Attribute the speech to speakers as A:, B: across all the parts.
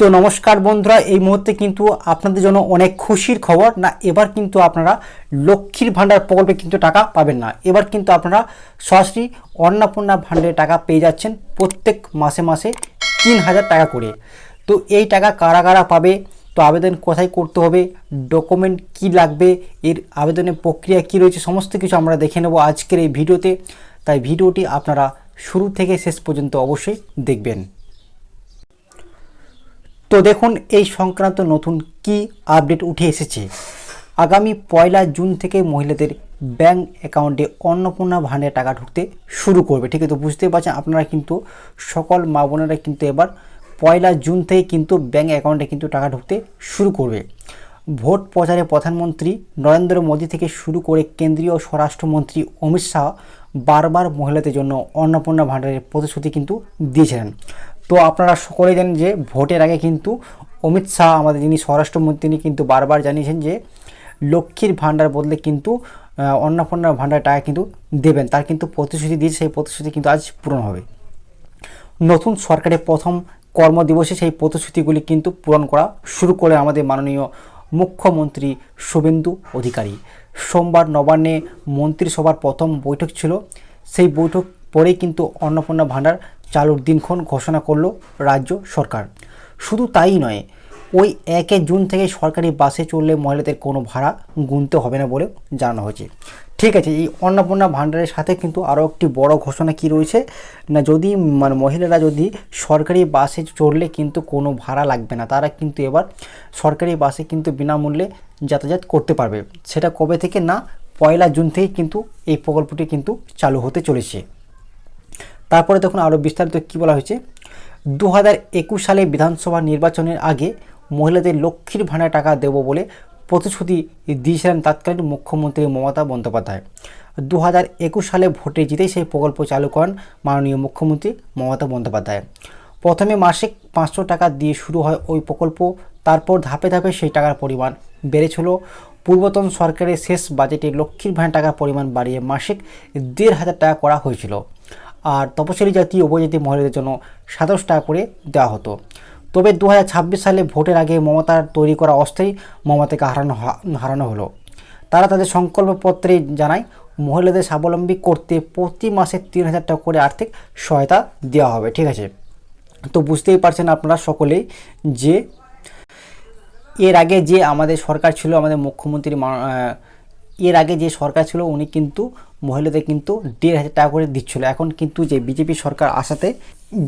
A: তো নমস্কার বন্ধুরা, এই মুহূর্তে কিন্তু আপনাদের জন্য অনেক খুশির খবর না। এবার কিন্তু আপনারা লক্ষ্মীর ভাণ্ডার প্রকল্পে কিন্তু টাকা পাবেন না। এবার কিন্তু আপনারা সরাসরি অন্নপূর্ণা ভাণ্ডারে টাকা পেয়ে যাচ্ছেন প্রত্যেক মাসে মাসে 3000 টাকা করে। তো এই টাকা কারা কারা পাবে, তো আবেদন কোথায় করতে হবে, ডকুমেন্ট কি লাগবে, এর আবেদনের প্রক্রিয়া কি রয়েছে, সমস্ত কিছু আমরা দেখে নেব আজকের এই ভিডিওতে। তাই ভিডিওটি আপনারা শুরু থেকে শেষ পর্যন্ত অবশ্যই দেখবেন। তো দেখুন এই সংক্রান্ত নতুন কি আপডেট উঠে এসেছে। আগামী 1 জুন থেকে মহিলাদের ব্যাংক অ্যাকাউন্টে অন্নপূর্ণা ভাণ্ডারে টাকা ঢুকতে শুরু করবে। ঠিক আছে, তো বুঝতে পারছেন আপনারা কিন্তু সকল মা বোনেরা কিন্তু এবার 1 জুন থেকে কিন্তু ব্যাংক অ্যাকাউন্টে কিন্তু টাকা ঢুকতে শুরু করবে। ভোট প্রচারে প্রধানমন্ত্রী নরেন্দ্র মোদী থেকে শুরু করে কেন্দ্রীয় স্বরাষ্ট্রমন্ত্রী অমিত শাহ বারবার মহিলাদের জন্য অন্নপূর্ণা ভাণ্ডারের প্রতিশ্রুতি কিন্তু দিয়েছিলেন। তো আপনারা সকলেই জানেন যে ভোটের আগে কিন্তু অমিত শাহ আমাদের যিনি স্বরাষ্ট্রমন্ত্রী তিনি কিন্তু বারবার জানিয়েছেন যে লক্ষ্মীর ভাণ্ডার বদলে কিন্তু অন্নপূর্ণা ভাণ্ডার টাকা কিন্তু দেবেন, তার কিন্তু প্রতিশ্রুতি দিয়েছে। সেই প্রতিশ্রুতি কিন্তু আজ পূরণ হবে। নতুন সরকারের প্রথম কর্মদিবসে সেই প্রতিশ্রুতিগুলি কিন্তু পূরণ করা শুরু করে আমাদের মাননীয় মুখ্যমন্ত্রী শুভেন্দু অধিকারী। সোমবার নবান্নে মন্ত্রিসভার প্রথম বৈঠক ছিল। সেই বৈঠক পরেই কিন্তু অন্নপূর্ণা ভাণ্ডার চালুর দিনক্ষণ ঘোষণা করলো রাজ্য সরকার। শুধু তাই নয়, ওই 1 জুন থেকে সরকারি বাসে চললে মহিলাদের কোনো ভাড়া গুনতে হবে না বলে জানানো হয়েছে। ঠিক আছে, এই অন্নপূর্ণা ভাণ্ডারের সাথে কিন্তু আরও একটি বড় ঘোষণা কি রয়েছে না, যদি মহিলারা যদি সরকারি বাসে চড়লে কিন্তু কোনো ভাড়া লাগবে না, তারা কিন্তু এবার সরকারি বাসে কিন্তু বিনামূল্যে যাতায়াত করতে পারবে। সেটা কবে থেকে না, 1 জুন থেকে কিন্তু এই প্রকল্পটি কিন্তু চালু হতে চলেছে। তারপরে দেখুন আরও বিস্তারিত কী বলা হয়েছে। 2021 সালে বিধানসভা নির্বাচনের আগে মহিলাদের লক্ষ্মীর ভাণ্ডার টাকা দেব বলে প্রতিশ্রুতি দিয়েছিলেন তৎকালীন মুখ্যমন্ত্রী মমতা বন্দ্যোপাধ্যায়। 2021 সালে ভোটে জিতেই সেই প্রকল্প চালু করেন মাননীয় মুখ্যমন্ত্রী মমতা বন্দ্যোপাধ্যায়। প্রথমে মাসিক 500 টাকা দিয়ে শুরু হয় ওই প্রকল্প। তারপর ধাপে ধাপে সেই টাকার পরিমাণ বেড়েছিল। পূর্বতন সরকারের শেষ বাজেটে লক্ষ্মীর ভাণ্ডার টাকার পরিমাণ বাড়িয়ে মাসিক 1500 টাকা করা হয়েছিল। আর তপশিলি জাতি উপজাতি মহিলাদের জন্য 27 টাকা করে দেওয়া হতো। তবে 2026 সালে ভোটের আগে মমতার তৈরি করা অস্থায়ী মমতাকে হারানো হলো। তারা তাদের সংকল্পপত্রে জানায় মহিলাদের স্বাবলম্বী করতে প্রতি মাসে 3000 টাকা করে আর্থিক সহায়তা দেওয়া হবে। ঠিক আছে, তো বুঝতেই পারছেন আপনারা সকলেই যে এর আগে যে আমাদের সরকার ছিল, আমাদের মুখ্যমন্ত্রী এর আগে যে সরকার ছিল উনি কিন্তু মহিলাদের কিন্তু 1500 টাকা করে দিচ্ছিল। এখন কিন্তু যে বিজেপি সরকার আসাতে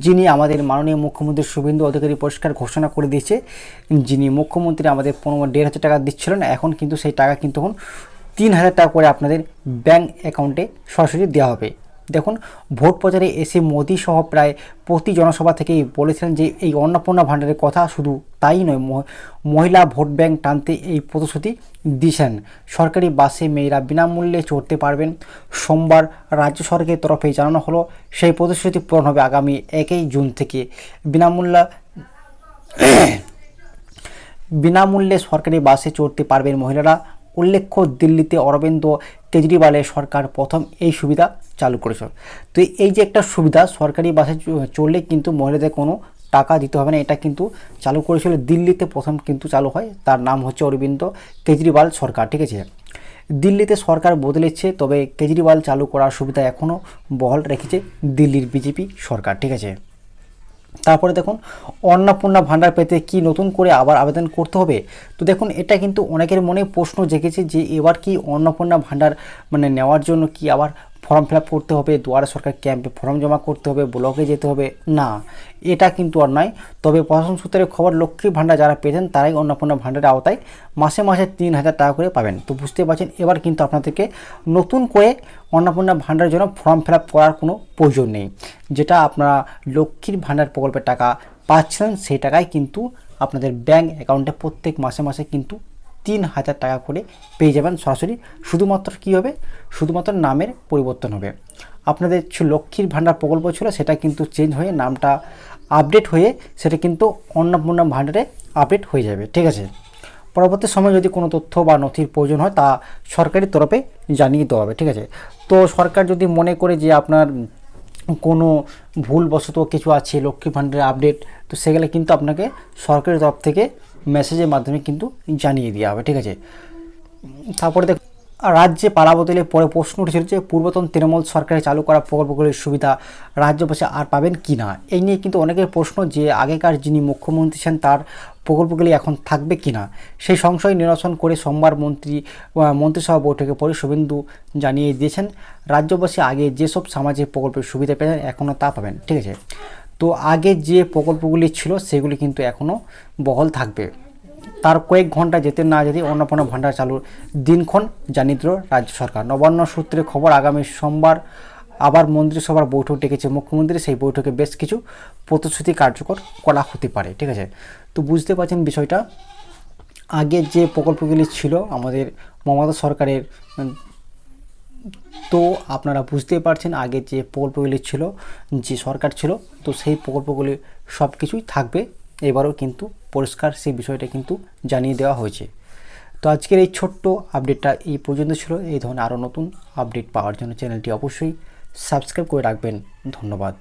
A: যিনি আমাদের মাননীয় মুখ্যমন্ত্রী শুভেন্দু অধিকারী পরিষ্কার ঘোষণা করে দিয়েছে, যিনি মুখ্যমন্ত্রী আমাদের 1500 টাকা দিচ্ছিলেন, এখন কিন্তু সেই টাকা কিন্তু এখন 3000 টাকা করে আপনাদের ব্যাংক অ্যাকাউন্টে সরাসরি দেওয়া হবে। দেখুন ভোট প্রচারে এসে মোদী সহ প্রায় প্রতি জনসভা থেকেই বলেছিলেন যে এই অন্নপূর্ণা ভাণ্ডারের কথা। শুধু তাই নয়, মহিলা ভোট ব্যাংক টানতে এই প্রতিশ্রুতি দিয়েছেন। সরকারি বাসে মেয়েরা বিনামূল্যে চড়তে পারবেন। সোমবার রাজ্য সরকারের তরফে জানানো হলো সেই প্রতিশ্রুতি পূরণ হবে আগামী 1 জুন থেকে। বিনামূল্যে সরকারি বাসে চড়তে পারবেন মহিলারা। উল্লেখ্য, দিল্লিতে অরবিন্দ কেজরিওয়ালের সরকার প্রথম এই সুবিধা চালু করেছিল। তো এই যে একটা সুবিধা, সরকারি বাসে চললে কিন্তু মহিলাদের কোনো টাকা দিতে হবে না, এটা কিন্তু চালু করেছিল দিল্লিতে প্রথম কিন্তু চালু হয়। তার নাম হচ্ছে অরবিন্দ কেজরিওয়াল সরকার। ঠিক আছে, দিল্লিতে সরকার বদলেছে, তবে কেজরিওয়াল চালু করার সুবিধা এখনও বহাল রেখেছে দিল্লির বিজেপি সরকার। ঠিক আছে, তারপরে দেখুন অন্নপূর্ণা ভাণ্ডার পেতে কি নতুন করে আবার আবেদন করতে হবে। তো দেখুন এটা কিন্তু অনেকের মনে প্রশ্ন জেগেছে যে এবার কি অন্নপূর্ণা ভাণ্ডার নেওয়ার জন্য কি আবার ফর্ম ফিল আপ করতে হবে, দুয়ারে সরকার ক্যাম্পে ফর্ম জমা করতে হবে, ব্লকে যেতে হবে? না, এটা কিন্তু আর নয়। তবে প্রশাসন সূত্রের খবর, লক্ষ্মী ভাণ্ডার যারা পেতেন তারাই অন্নপূর্ণা ভাণ্ডারের আওতায় মাসে মাসে 3000 টাকা করে পাবেন। তো বুঝতে পারছেন এবার কিন্তু আপনাদেরকে নতুন করে অন্নপূর্ণা ভাণ্ডারের জন্য ফর্ম ফিল আপ করার কোনো প্রয়োজন নেই। যেটা আপনারা লক্ষ্মীর ভাণ্ডার প্রকল্পের টাকা পাচ্ছেন সেই টাকায় কিন্তু আপনাদের ব্যাংক অ্যাকাউন্টে প্রত্যেক মাসে মাসে কিন্তু 3000 টাকা করে পেয়ে যাবেন সরাসরি। শুধুমাত্র কী হবে, শুধুমাত্র নামের পরিবর্তন হবে। আপনাদের লক্ষ্মীর ভাণ্ডার প্রকল্প ছিল, সেটা কিন্তু চেঞ্জ হয়ে নামটা আপডেট হয়ে সেটা কিন্তু অন্নপূর্ণা ভাণ্ডারে আপডেট হয়ে যাবে। ঠিক আছে, পরবর্তী সময়ে যদি কোনো তথ্য বা নথির প্রয়োজন হয় তা সরকারি তরফে জানিয়ে দেওয়া হবে। ঠিক আছে, তো সরকার যদি মনে করে যে আপনার কোনো ভুলবশত কিছু আছে লক্ষ্মী ভাণ্ডারের আপডেট, তো সেগুলো কিন্তু আপনাকে সরকারের তরফ থেকে মেসেজের মাধ্যমে কিন্তু জানিয়ে দেওয়া হবে, ঠিক আছে। তারপরে দেখ, রাজ্যে পালাবদলের পরে প্রশ্ন উঠেছিল যে পূর্বতন তৃণমূল সরকারে চালু করা প্রকল্পগুলির সুবিধা রাজ্যবাসী আর পাবেন কি না। এই নিয়ে কিন্তু অনেকের প্রশ্ন যে আগেকার যিনি মুখ্যমন্ত্রী ছিলেন তার প্রকল্পগুলি এখন থাকবে কি না। সেই সংশয় নিরসন করে সোমবার মন্ত্রিসভা বৈঠকে পরে শুভেন্দু জানিয়ে দিয়েছেন রাজ্যবাসী আগে যেসব সামাজিক প্রকল্পের সুবিধা পেতেন এখনও তা পাবেন, ঠিক আছে। তো আগে যে প্রকল্পগুলি ছিল সেগুলি কিন্তু এখনও বহাল থাকবে। তার কয়েক ঘন্টা যেতে না যেতে অন্নপূর্ণা ভাণ্ডার চালুর দিনক্ষণ জানিয়ে দিল রাজ্য সরকার। নবান্ন সূত্রে খবর, আগামী সোমবার আবার মন্ত্রিসভার বৈঠক ডেকেছে মুখ্যমন্ত্রী। সেই বৈঠকে বেশ কিছু প্রতিশ্রুতি কার্যকর করা হতে পারে, ঠিক আছে। তো বুঝতে পারছেন বিষয়টা, আগে যে প্রকল্পগুলি ছিল আমাদের মমতা সরকারের, তো আপনারা বুঝতেই পারছেন আগে যে প্রকল্পগুলি ছিল, যে সরকার ছিল, তো সেই প্রকল্পগুলি সব কিছুই থাকবে। এবারও কিন্তু পরিষ্কার সেই বিষয়টা কিন্তু জানিয়ে দেওয়া হয়েছে। তো আজকের এই ছোট্ট আপডেটটা এই পর্যন্ত ছিল। এই ধরনের আরও নতুন আপডেট পাওয়ার জন্য চ্যানেলটি অবশ্যই সাবস্ক্রাইব করে রাখবেন। ধন্যবাদ।